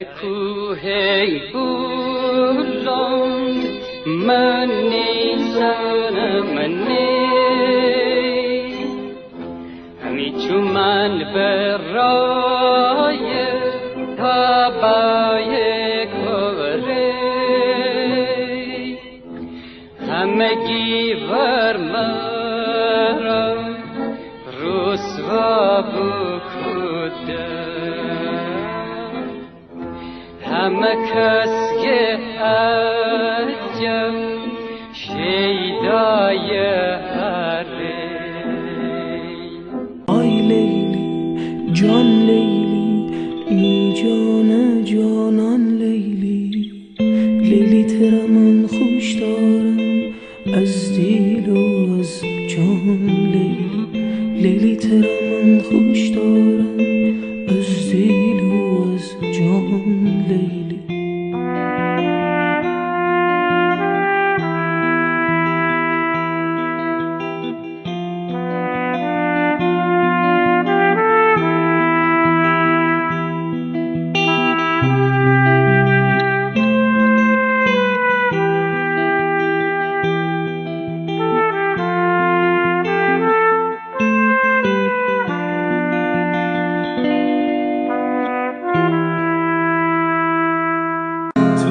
کوه بلند من نیستم همی چون من برای تبای کوره همگی ور مرا رسوا بکده همه کس که عجب شیدای هره آی لیلی جان لیلی می جان جانان لیلی لیلی ترا من خوش دارم از دل و از جان لیلی لیلی ترا من خوش دارم از دل و از جان لیلی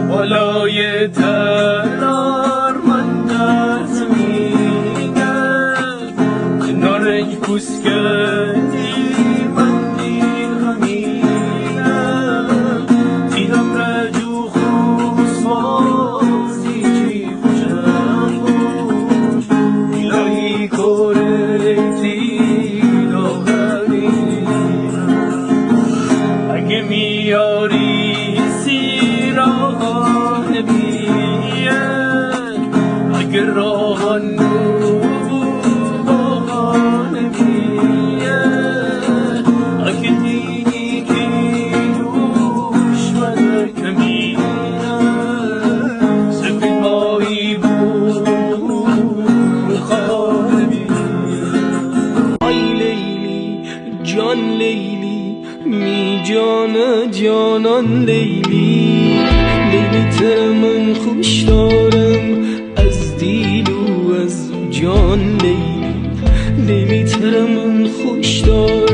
بالای ترار من در زمینم کنار پوست کردی من دیر همینم دیدم رجو خوز بازی چی خوشم بود الهی کردی داغرینم اگه میاری سیران بیاد اگر راهان باهان بیاد اگه دینی که دشمن کمینم سفید مایی بود خواهد بیاد آی لیلی جان لیلی می جان جانان لیلی لیلی تر من خوش دارم از دل و از جان لیلی لیلی تر من خوش دارم